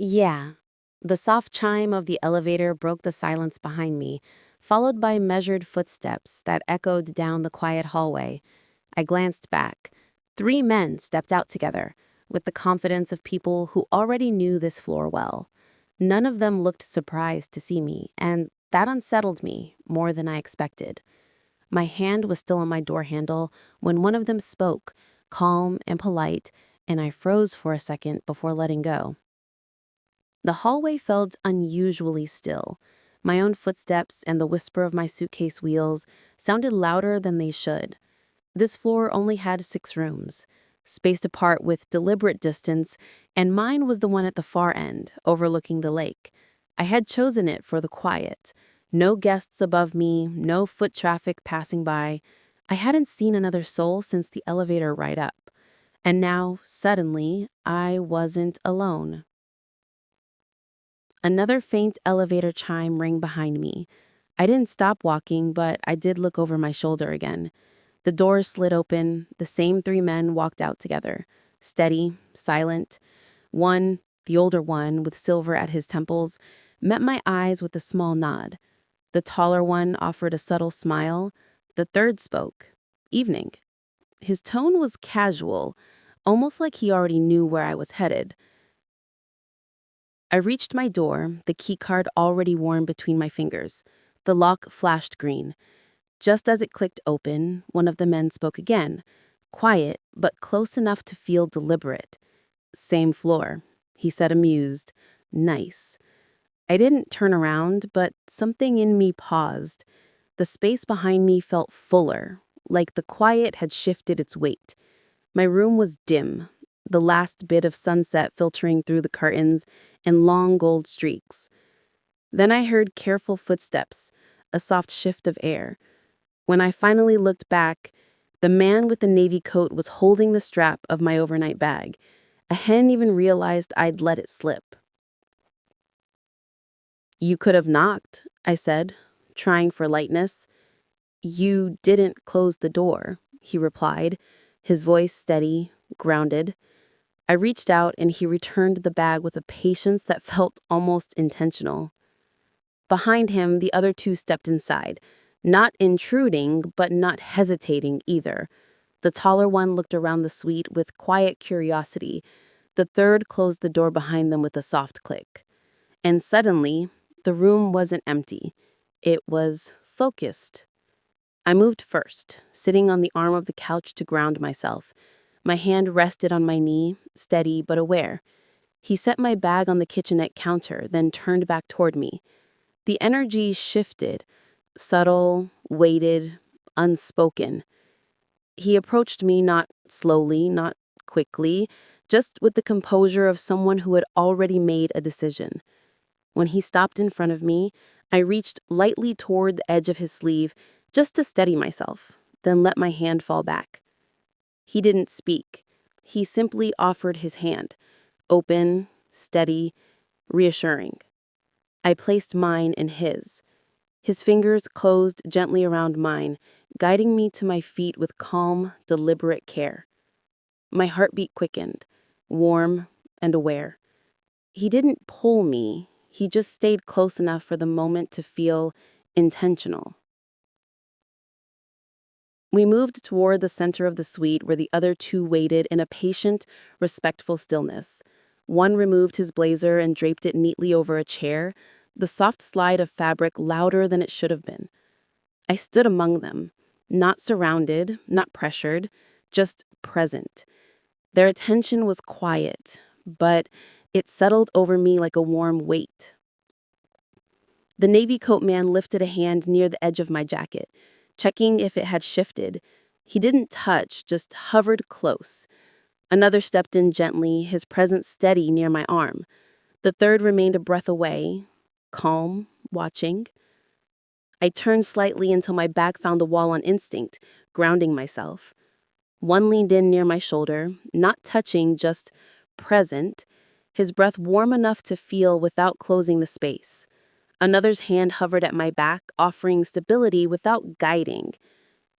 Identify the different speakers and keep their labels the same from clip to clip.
Speaker 1: Yeah. The soft chime of the elevator broke the silence behind me, followed by measured footsteps that echoed down the quiet hallway. I glanced back. Three men stepped out together, with the confidence of people who already knew this floor well. None of them looked surprised to see me, and that unsettled me more than I expected. My hand was still on my door handle when one of them spoke, calm and polite, and I froze for a second before letting go. The hallway felt unusually still. My own footsteps and the whisper of my suitcase wheels sounded louder than they should. This floor only had 6 rooms, spaced apart with deliberate distance, and mine was the one at the far end, overlooking the lake. I had chosen it for the quiet. No guests above me, no foot traffic passing by. I hadn't seen another soul since the elevator ride up. And now, suddenly, I wasn't alone. Another faint elevator chime rang behind me. I didn't stop walking, but I did look over my shoulder again. The doors slid open. The same 3 men walked out together, steady, silent. One, the older one with silver at his temples, met my eyes with a small nod. The taller one offered a subtle smile. The third spoke. Evening. His tone was casual, almost like he already knew where I was headed. I reached my door, the keycard already worn between my fingers. The lock flashed green. Just as it clicked open, one of the men spoke again, quiet but close enough to feel deliberate. "Same floor," he said, amused. "Nice." I didn't turn around, but something in me paused. The space behind me felt fuller, like the quiet had shifted its weight. My room was dim, the last bit of sunset filtering through the curtains and long gold streaks. Then I heard careful footsteps, a soft shift of air. When I finally looked back, the man with the navy coat was holding the strap of my overnight bag. I hadn't even realized I'd let it slip. "You could have knocked," I said, trying for lightness. "You didn't close the door," he replied, his voice steady, grounded. I reached out and he returned the bag with a patience that felt almost intentional. Behind him, the other 2 stepped inside, not intruding, but not hesitating either. The taller one looked around the suite with quiet curiosity. The third closed the door behind them with a soft click. And suddenly, the room wasn't empty. It was focused. I moved first, sitting on the arm of the couch to ground myself. My hand rested on my knee, steady but aware. He set my bag on the kitchenette counter, then turned back toward me. The energy shifted, subtle, weighted, unspoken. He approached me not slowly, not quickly, just with the composure of someone who had already made a decision. When he stopped in front of me, I reached lightly toward the edge of his sleeve just to steady myself, then let my hand fall back. He didn't speak. He simply offered his hand, open, steady, reassuring. I placed mine in his. His fingers closed gently around mine, guiding me to my feet with calm, deliberate care. My heartbeat quickened, warm and aware. He didn't pull me, he just stayed close enough for the moment to feel intentional. We moved toward the center of the suite where the other 2 waited in a patient, respectful stillness. One removed his blazer and draped it neatly over a chair, the soft slide of fabric louder than it should have been. I stood among them, not surrounded, not pressured, just present. Their attention was quiet, but it settled over me like a warm weight. The navy coat man lifted a hand near the edge of my jacket, checking if it had shifted. He didn't touch, just hovered close. Another stepped in gently, his presence steady near my arm. The third remained a breath away, calm, watching. I turned slightly until my back found the wall on instinct, grounding myself. One leaned in near my shoulder, not touching, just present, his breath warm enough to feel without closing the space. Another's hand hovered at my back, offering stability without guiding.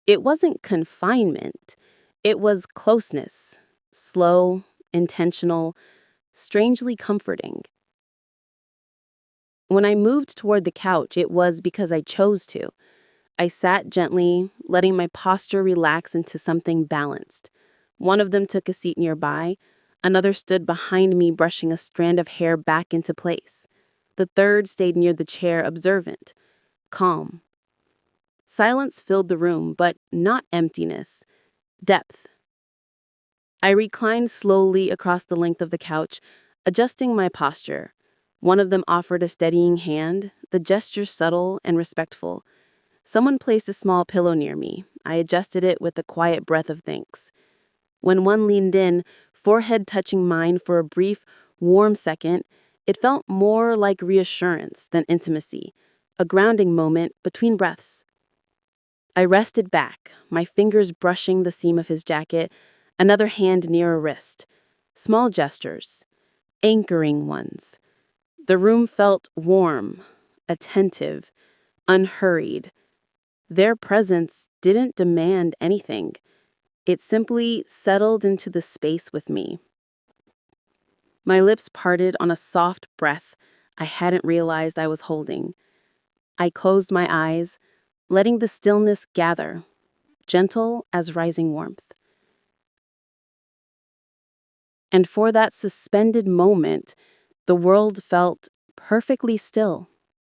Speaker 1: It wasn't confinement. It was closeness, slow, intentional, strangely comforting. When I moved toward the couch, it was because I chose to. I sat gently, letting my posture relax into something balanced. One of them took a seat nearby. Another stood behind me, brushing a strand of hair back into place. The third stayed near the chair, observant, calm. Silence filled the room, but not emptiness, depth. I reclined slowly across the length of the couch, adjusting my posture. One of them offered a steadying hand, the gesture subtle and respectful. Someone placed a small pillow near me. I adjusted it with a quiet breath of thanks. When one leaned in, forehead touching mine for a brief, warm second, it felt more like reassurance than intimacy, a grounding moment between breaths. I rested back, my fingers brushing the seam of his jacket, another hand near a wrist. Small gestures, anchoring ones. The room felt warm, attentive, unhurried. Their presence didn't demand anything. It simply settled into the space with me. My lips parted on a soft breath I hadn't realized I was holding. I closed my eyes, letting the stillness gather, gentle as rising warmth. And for that suspended moment, the world felt perfectly still.